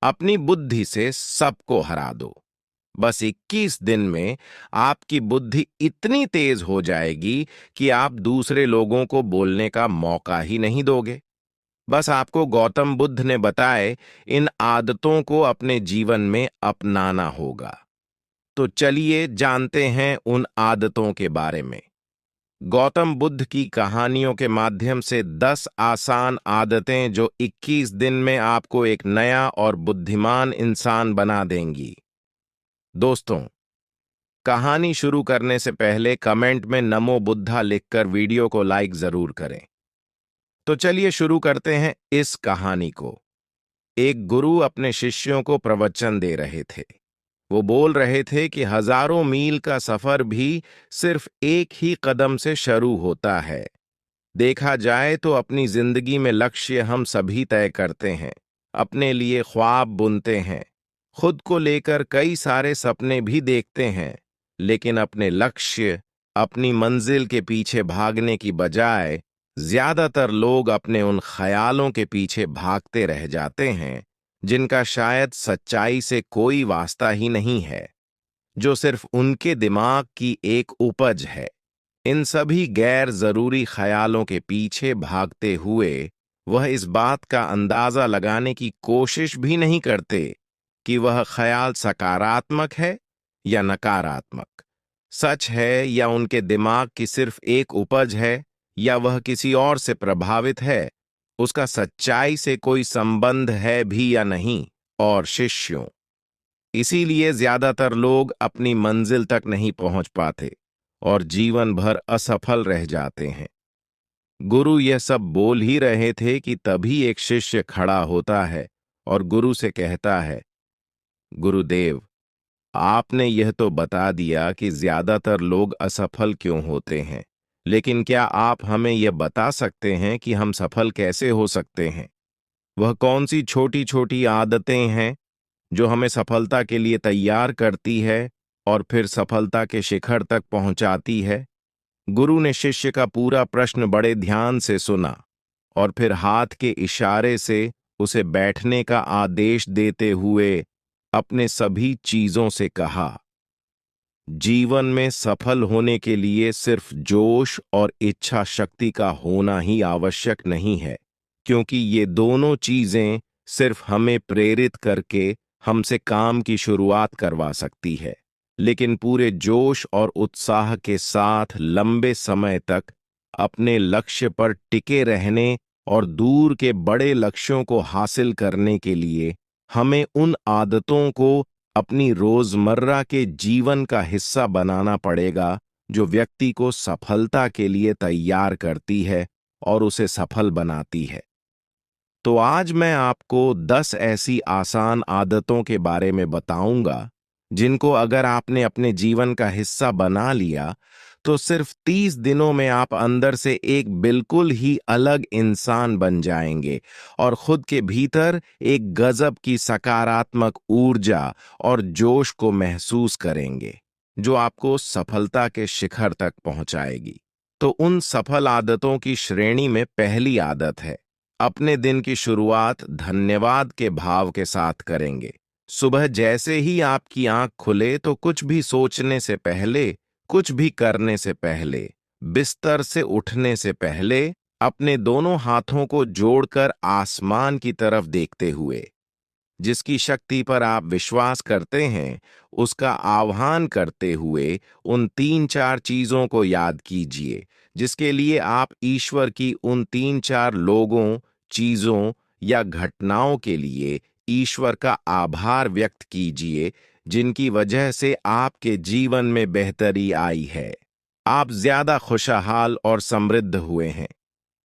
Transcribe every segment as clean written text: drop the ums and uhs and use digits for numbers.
अपनी बुद्धि से सबको हरा दो। बस 21 दिन में आपकी बुद्धि इतनी तेज हो जाएगी कि आप दूसरे लोगों को बोलने का मौका ही नहीं दोगे। बस आपको गौतम बुद्ध ने बताए इन आदतों को अपने जीवन में अपनाना होगा। तो चलिए जानते हैं उन आदतों के बारे में। गौतम बुद्ध की कहानियों के माध्यम से 10 आसान आदतें जो 21 दिन में आपको एक नया और बुद्धिमान इंसान बना देंगी। दोस्तों, कहानी शुरू करने से पहले कमेंट में नमो बुद्धा लिखकर वीडियो को लाइक जरूर करें। तो चलिए शुरू करते हैं इस कहानी को। एक गुरु अपने शिष्यों को प्रवचन दे रहे थे। वो बोल रहे थे कि हजारों मील का सफर भी सिर्फ एक ही कदम से शुरू होता है। देखा जाए तो अपनी जिंदगी में लक्ष्य हम सभी तय करते हैं, अपने लिए ख्वाब बुनते हैं, खुद को लेकर कई सारे सपने भी देखते हैं, लेकिन अपने लक्ष्य, अपनी मंजिल के पीछे भागने की बजाय ज्यादातर लोग अपने उन ख्यालों के पीछे भागते रह जाते हैं जिनका शायद सच्चाई से कोई वास्ता ही नहीं है, जो सिर्फ उनके दिमाग की एक उपज है। इन सभी गैर जरूरी ख्यालों के पीछे भागते हुए वह इस बात का अंदाजा लगाने की कोशिश भी नहीं करते कि वह ख्याल सकारात्मक है या नकारात्मक, सच है या उनके दिमाग की सिर्फ एक उपज है, या वह किसी और से प्रभावित है, उसका सच्चाई से कोई संबंध है भी या नहीं। और शिष्यों, इसीलिए ज्यादातर लोग अपनी मंजिल तक नहीं पहुंच पाते और जीवन भर असफल रह जाते हैं। गुरु यह सब बोल ही रहे थे कि तभी एक शिष्य खड़ा होता है और गुरु से कहता है, गुरुदेव, आपने यह तो बता दिया कि ज्यादातर लोग असफल क्यों होते हैं, लेकिन क्या आप हमें यह बता सकते हैं कि हम सफल कैसे हो सकते हैं? वह कौन सी छोटी छोटी आदतें हैं जो हमें सफलता के लिए तैयार करती है और फिर सफलता के शिखर तक पहुंचाती है? गुरु ने शिष्य का पूरा प्रश्न बड़े ध्यान से सुना और फिर हाथ के इशारे से उसे बैठने का आदेश देते हुए अपने सभी चीजों से कहा, जीवन में सफल होने के लिए सिर्फ जोश और इच्छा शक्ति का होना ही आवश्यक नहीं है, क्योंकि ये दोनों चीजें सिर्फ हमें प्रेरित करके हमसे काम की शुरुआत करवा सकती है, लेकिन पूरे जोश और उत्साह के साथ लंबे समय तक अपने लक्ष्य पर टिके रहने और दूर के बड़े लक्ष्यों को हासिल करने के लिए हमें उन आदतों को अपनी रोजमर्रा के जीवन का हिस्सा बनाना पड़ेगा जो व्यक्ति को सफलता के लिए तैयार करती है और उसे सफल बनाती है। तो आज मैं आपको 10 ऐसी आसान आदतों के बारे में बताऊंगा जिनको अगर आपने अपने जीवन का हिस्सा बना लिया तो सिर्फ 30 दिनों में आप अंदर से एक बिल्कुल ही अलग इंसान बन जाएंगे और खुद के भीतर एक गजब की सकारात्मक ऊर्जा और जोश को महसूस करेंगे जो आपको सफलता के शिखर तक पहुंचाएगी। तो उन सफल आदतों की श्रेणी में पहली आदत है, अपने दिन की शुरुआत धन्यवाद के भाव के साथ करेंगे। सुबह जैसे ही आपकी आंख खुले तो कुछ भी सोचने से पहले, कुछ भी करने से पहले, बिस्तर से उठने से पहले अपने दोनों हाथों को जोड़कर आसमान की तरफ देखते हुए, जिसकी शक्ति पर आप विश्वास करते हैं, उसका आह्वान करते हुए उन 3-4 चीजों को याद कीजिए जिसके लिए आप ईश्वर की उन 3-4 लोगों, चीजों या घटनाओं के लिए ईश्वर का आभार व्यक्त कीजिए जिनकी वजह से आपके जीवन में बेहतरी आई है। आप ज्यादा खुशहाल और समृद्ध हुए हैं।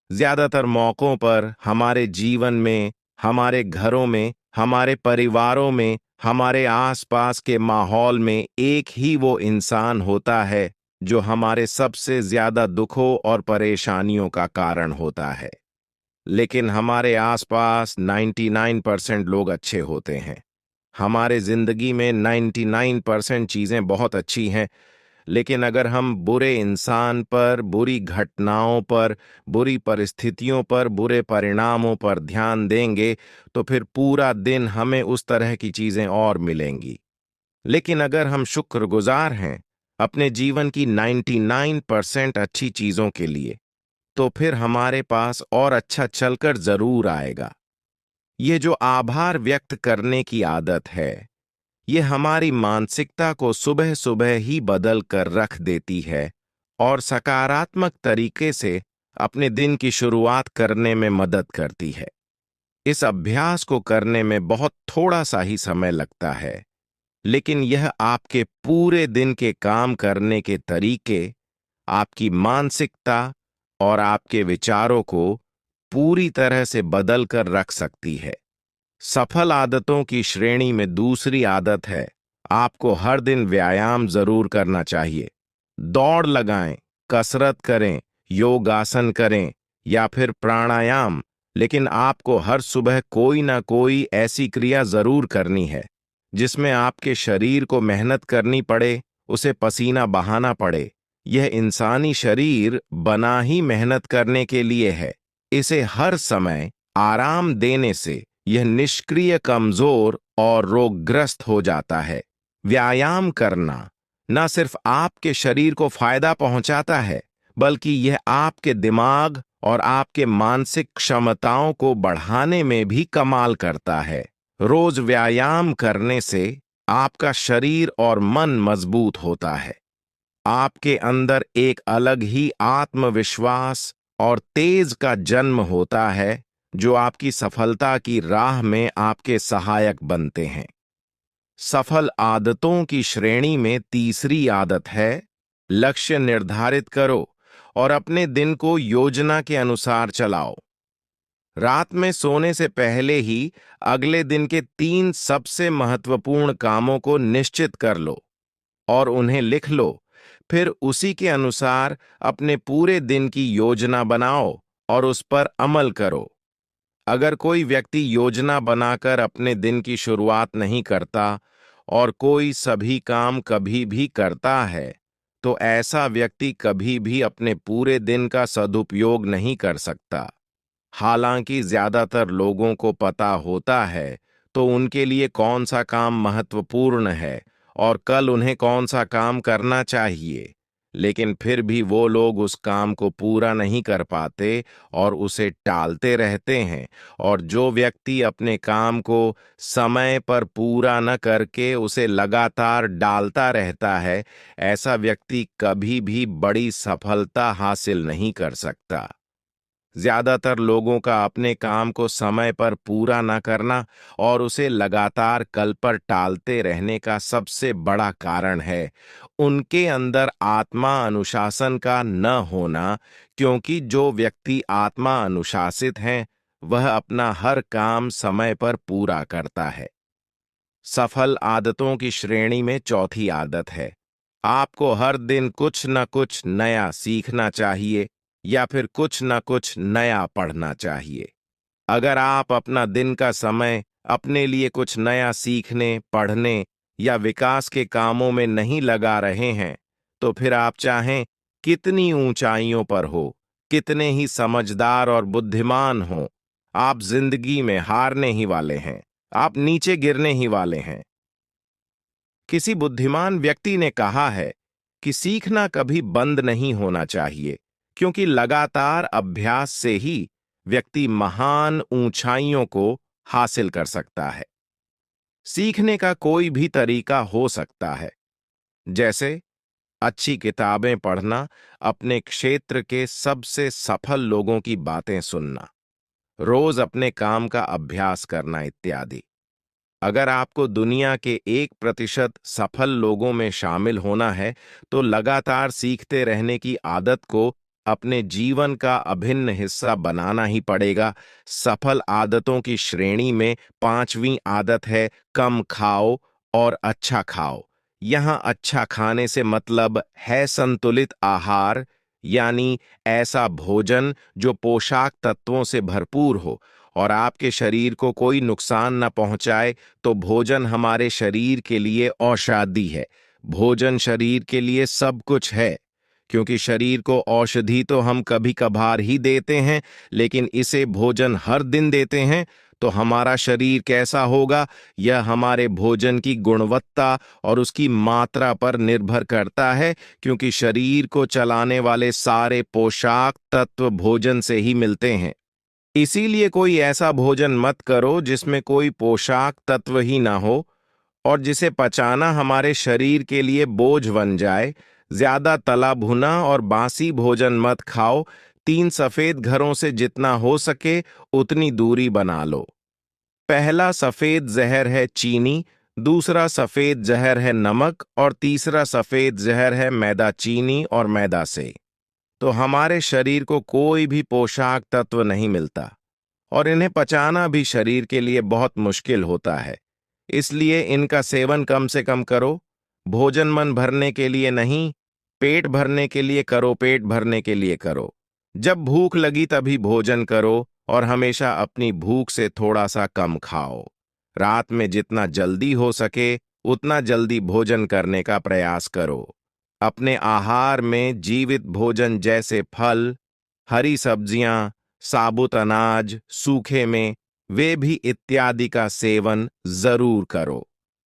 ज्यादातर मौकों पर हमारे जीवन में, हमारे घरों में, हमारे परिवारों में, हमारे आसपास के माहौल में एक ही वो इंसान होता है जो हमारे सबसे ज्यादा दुखों और परेशानियों का कारण होता है। लेकिन हमारे आसपास 99% लोग अच्छे होते हैं। हमारे जिंदगी में 99% चीजें बहुत अच्छी हैं, लेकिन अगर हम बुरे इंसान पर, बुरी घटनाओं पर, बुरी परिस्थितियों पर, बुरे परिणामों पर ध्यान देंगे तो फिर पूरा दिन हमें उस तरह की चीजें और मिलेंगी। लेकिन अगर हम शुक्रगुजार हैं अपने जीवन की 99% अच्छी चीजों के लिए, तो फिर हमारे पास और अच्छा चलकर जरूर आएगा। ये जो आभार व्यक्त करने की आदत है, ये हमारी मानसिकता को सुबह सुबह ही बदल कर रख देती है और सकारात्मक तरीके से अपने दिन की शुरुआत करने में मदद करती है। इस अभ्यास को करने में बहुत थोड़ा सा ही समय लगता है, लेकिन यह आपके पूरे दिन के काम करने के तरीके, आपकी मानसिकता और आपके विचारों को पूरी तरह से बदल कर रख सकती है। सफल आदतों की श्रेणी में दूसरी आदत है, आपको हर दिन व्यायाम जरूर करना चाहिए। दौड़ लगाएं, कसरत करें, योगासन करें या फिर प्राणायाम, लेकिन आपको हर सुबह कोई ना कोई ऐसी क्रिया जरूर करनी है जिसमें आपके शरीर को मेहनत करनी पड़े, उसे पसीना बहाना पड़े। यह इंसानी शरीर बना ही मेहनत करने के लिए है। इसे हर समय आराम देने से यह निष्क्रिय, कमजोर और रोगग्रस्त हो जाता है। व्यायाम करना न सिर्फ आपके शरीर को फायदा पहुंचाता है, बल्कि यह आपके दिमाग और आपके मानसिक क्षमताओं को बढ़ाने में भी कमाल करता है। रोज व्यायाम करने से आपका शरीर और मन मजबूत होता है। आपके अंदर एक अलग ही आत्मविश्वास और तेज का जन्म होता है, जो आपकी सफलता की राह में आपके सहायक बनते हैं। सफल आदतों की श्रेणी में तीसरी आदत है, लक्ष्य निर्धारित करो और अपने दिन को योजना के अनुसार चलाओ। रात में सोने से पहले ही अगले दिन के 3 सबसे महत्वपूर्ण कामों को निश्चित कर लो और उन्हें लिख लो। फिर उसी के अनुसार अपने पूरे दिन की योजना बनाओ और उस पर अमल करो। अगर कोई व्यक्ति योजना बनाकर अपने दिन की शुरुआत नहीं करता और कोई सभी काम कभी भी करता है, तो ऐसा व्यक्ति कभी भी अपने पूरे दिन का सदुपयोग नहीं कर सकता। हालांकि ज्यादातर लोगों को पता होता है तो उनके लिए कौन सा काम महत्वपूर्ण है और कल उन्हें कौन सा काम करना चाहिए, लेकिन फिर भी वो लोग उस काम को पूरा नहीं कर पाते और उसे टालते रहते हैं। और जो व्यक्ति अपने काम को समय पर पूरा न करके उसे लगातार डालता रहता है, ऐसा व्यक्ति कभी भी बड़ी सफलता हासिल नहीं कर सकता। ज्यादातर लोगों का अपने काम को समय पर पूरा न करना और उसे लगातार कल पर टालते रहने का सबसे बड़ा कारण है उनके अंदर आत्मा अनुशासन का न होना, क्योंकि जो व्यक्ति आत्मा अनुशासित हैं, वह अपना हर काम समय पर पूरा करता है। सफल आदतों की श्रेणी में चौथी आदत है, आपको हर दिन कुछ न कुछ नया सीखना चाहिए या फिर कुछ न कुछ नया पढ़ना चाहिए। अगर आप अपना दिन का समय अपने लिए कुछ नया सीखने, पढ़ने या विकास के कामों में नहीं लगा रहे हैं, तो फिर आप चाहें कितनी ऊंचाइयों पर हो, कितने ही समझदार और बुद्धिमान हो, आप जिंदगी में हारने ही वाले हैं। आप नीचे गिरने ही वाले हैं। किसी बुद्धिमान व्यक्ति ने कहा है कि सीखना कभी बंद नहीं होना चाहिए, क्योंकि लगातार अभ्यास से ही व्यक्ति महान ऊंचाइयों को हासिल कर सकता है। सीखने का कोई भी तरीका हो सकता है, जैसे अच्छी किताबें पढ़ना, अपने क्षेत्र के सबसे सफल लोगों की बातें सुनना, रोज अपने काम का अभ्यास करना इत्यादि। अगर आपको दुनिया के 1% सफल लोगों में शामिल होना है, तो लगातार सीखते रहने की आदत को अपने जीवन का अभिन्न हिस्सा बनाना ही पड़ेगा। सफल आदतों की श्रेणी में पांचवी आदत है, कम खाओ और अच्छा खाओ। यहाँ अच्छा खाने से मतलब है संतुलित आहार, यानी ऐसा भोजन जो पोषक तत्वों से भरपूर हो और आपके शरीर को कोई नुकसान न पहुंचाए। तो भोजन हमारे शरीर के लिए औषधि है। भोजन शरीर के लिए सब कुछ है, क्योंकि शरीर को औषधि तो हम कभी कभार ही देते हैं, लेकिन इसे भोजन हर दिन देते हैं तो हमारा शरीर कैसा होगा, यह हमारे भोजन की गुणवत्ता और उसकी मात्रा पर निर्भर करता है, क्योंकि शरीर को चलाने वाले सारे पोषक तत्व भोजन से ही मिलते हैं। इसीलिए कोई ऐसा भोजन मत करो जिसमें कोई पोषक तत्व ही ना हो और जिसे पचाना हमारे शरीर के लिए बोझ बन जाए। ज्यादा तला भुना और बासी भोजन मत खाओ। 3 सफेद घरों से जितना हो सके उतनी दूरी बना लो। पहला सफेद जहर है चीनी, दूसरा सफेद जहर है नमक और तीसरा सफेद जहर है मैदा, चीनी और मैदा से तो हमारे शरीर को कोई भी पोषक तत्व नहीं मिलता और इन्हें पचाना भी शरीर के लिए बहुत मुश्किल होता है। इसलिए इनका सेवन कम से कम करो। भोजन मन भरने के लिए नहीं, पेट भरने के लिए करो, पेट भरने के लिए करो। जब भूख लगी तभी भोजन करो और हमेशा अपनी भूख से थोड़ा सा कम खाओ। रात में जितना जल्दी हो सके उतना जल्दी भोजन करने का प्रयास करो। अपने आहार में जीवित भोजन जैसे फल, हरी सब्जियां, साबुत अनाज, सूखे में वे भी इत्यादि का सेवन जरूर करो।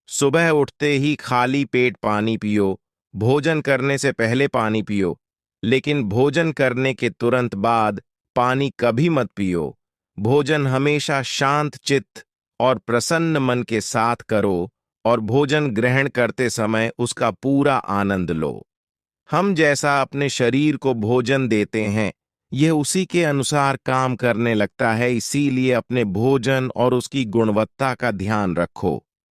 सुबह उठते ही खाली पेट पानी पियो। भोजन करने से पहले पानी पियो, लेकिन भोजन करने के तुरंत बाद पानी कभी मत पियो। भोजन हमेशा शांत चित्त और प्रसन्न मन के साथ करो और भोजन ग्रहण करते समय उसका पूरा आनंद लो। हम जैसा अपने शरीर को भोजन देते हैं, यह उसी के अनुसार काम करने लगता है। इसीलिए अपने भोजन और उसकी गुणवत्ता का ध्यान रखो।